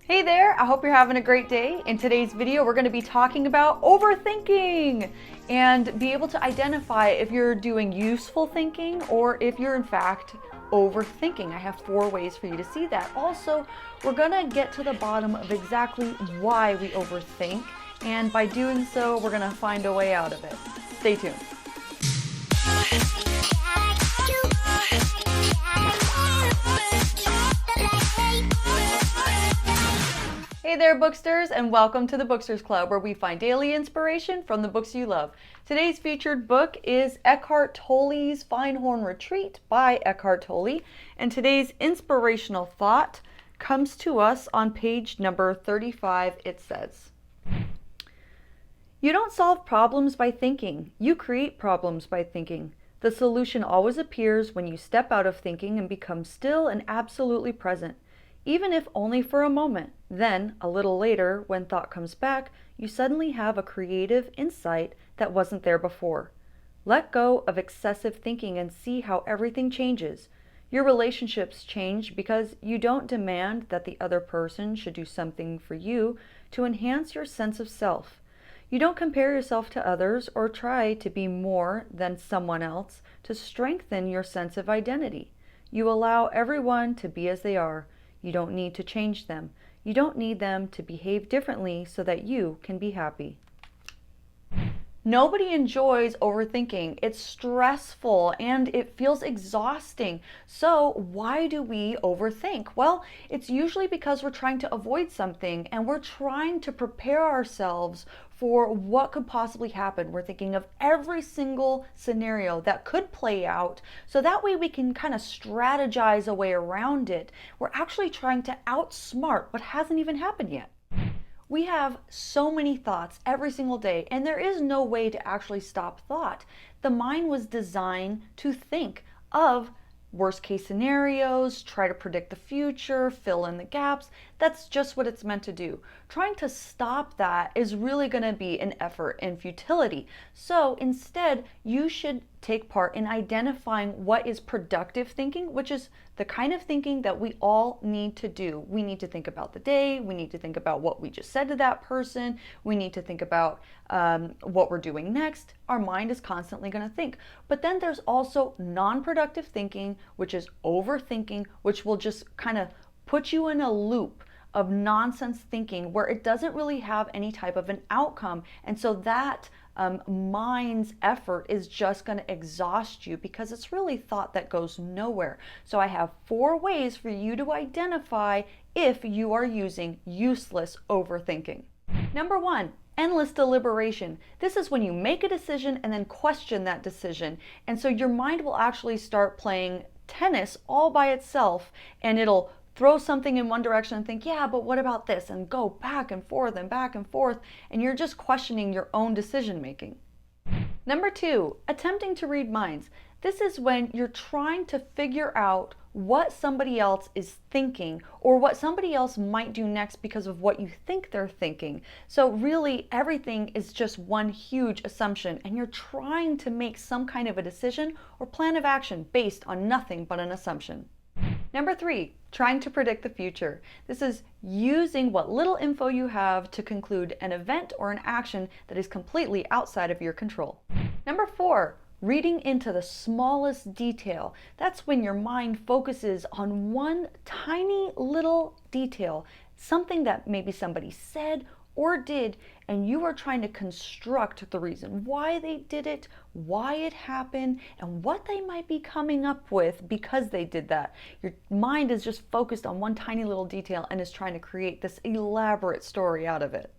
Hey there, I hope you're having a great day. In today's video, we're going to be talking about overthinking and be able to identify if you're doing useful thinking or if you're in fact overthinking. I have 4 ways for you to see that. Also, we're going to get to the bottom of exactly why we overthink, and by doing so, we're going to find a way out of it. Stay tuned. Hey there, Booksters, and welcome to the Booksters Club, where we find daily inspiration from the books you love. Today's featured book is Eckhart Tolle's Findhorn Retreat by Eckhart Tolle, and today's inspirational thought comes to us on page number 35. It says, "You don't solve problems by thinking. You create problems by thinking. The solution always appears when you step out of thinking and become still and absolutely present. Even if only for a moment, then, a little later, when thought comes back, you suddenly have a creative insight that wasn't there before. Let go of excessive thinking and see how everything changes. Your relationships change because you don't demand that the other person should do something for you to enhance your sense of self. You don't compare yourself to others or try to be more than someone else to strengthen your sense of identity. You allow everyone to be as they are. You don't need to change them. You don't need them to behave differently so that you can be happy." Nobody enjoys overthinking. It's stressful and it feels exhausting. So why do we overthink? Well, it's usually because we're trying to avoid something and we're trying to prepare ourselves for what could possibly happen. We're thinking of every single scenario that could play out, so that way we can kind of strategize a way around it. We're actually trying to outsmart what hasn't even happened yet. We have so many thoughts every single day, and there is no way to actually stop thought. The mind was designed to think of worst case scenarios, try to predict the future, fill in the gaps. That's just what it's meant to do. Trying to stop that is really going to be an effort and futility. So instead, you should take part in identifying what is productive thinking, which is the kind of thinking that we all need to do. We need to think about the day. We need to think about what we just said to that person. We need to think about what we're doing next. Our mind is constantly going to think. But then there's also non-productive thinking, which is overthinking, which will just kind of put you in a loop of nonsense thinking where it doesn't really have any type of an outcome. And so that mind's effort is just going to exhaust you because it's really thought that goes nowhere. So I have 4 ways for you to identify if you are using useless overthinking. Number 1, endless deliberation. This is when you make a decision and then question that decision. And so your mind will actually start playing tennis all by itself, and it'll throw something in one direction and think, yeah, but what about this? And go back and forth and back and forth, and you're just questioning your own decision making. Number 2, attempting to read minds. This is when you're trying to figure out what somebody else is thinking or what somebody else might do next because of what you think they're thinking. So really everything is just one huge assumption, and you're trying to make some kind of a decision or plan of action based on nothing but an assumption. Number 3, trying to predict the future. This is using what little info you have to conclude an event or an action that is completely outside of your control. Number 4, reading into the smallest detail. That's when your mind focuses on one tiny little detail, something that maybe somebody said or did, and you are trying to construct the reason why they did it, why it happened, and what they might be coming up with because they did that. Your mind is just focused on one tiny little detail and is trying to create this elaborate story out of it.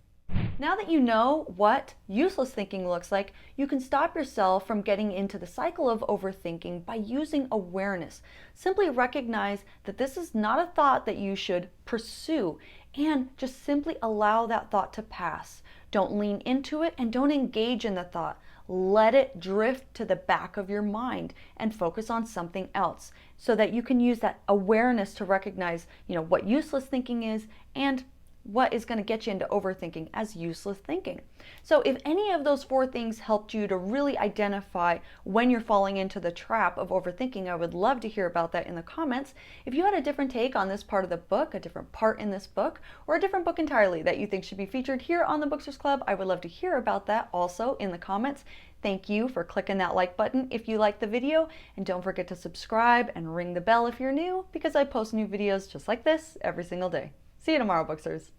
Now that you know what useless thinking looks like, you can stop yourself from getting into the cycle of overthinking by using awareness. Simply recognize that this is not a thought that you should pursue, and just simply allow that thought to pass. Don't lean into it and don't engage in the thought. Let it drift to the back of your mind and focus on something else so that you can use that awareness to recognize, what useless thinking is and what is going to get you into overthinking as useless thinking. So if any of those 4 things helped you to really identify when you're falling into the trap of overthinking, I would love to hear about that in the comments. If you had a different take on this part of the book, a different part in this book, or a different book entirely that you think should be featured here on the Booksters Club, I would love to hear about that also in the comments. Thank you for clicking that like button if you liked the video, and don't forget to subscribe and ring the bell if you're new, because I post new videos just like this every single day. See you tomorrow, Booksters.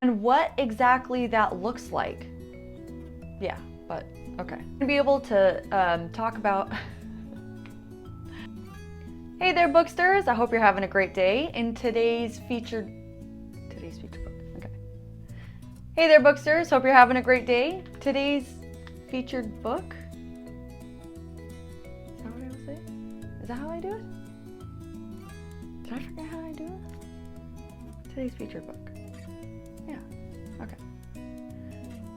And what exactly that looks like. Yeah, but okay. To be able to talk about. Hey there, Booksters. I hope you're having a great day. In today's featured book. Okay. Hey there, Booksters. Hope you're having a great day. Today's featured book. Is that what I was saying? Is that how I do it? Did I forget how I do it? Today's featured book. Yeah, okay.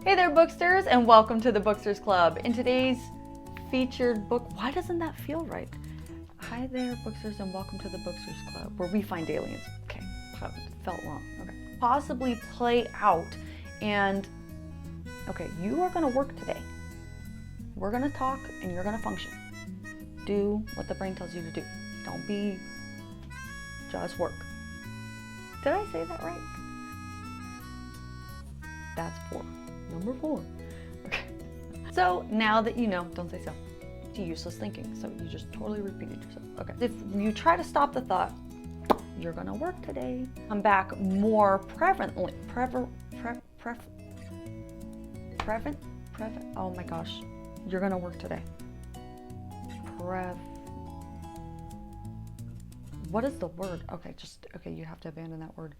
Hey there, Booksters, and welcome to the Booksters Club. In today's featured book, why doesn't that feel right? Hi there, Booksters, and welcome to the Booksters Club, where we find aliens. Okay, felt wrong. Okay. Possibly play out, and okay, you are gonna work today. We're gonna talk, and you're gonna function. Do what the brain tells you to do. Don't be just work. Did I say that right? That's 4. Number 4. Okay. So now that you know, don't say so. It's useless thinking. So you just totally repeated yourself. Okay. If you try to stop the thought, you're gonna work today. Come back more prevalently. Oh my gosh. You're gonna work today. What is the word? Okay, you have to abandon that word.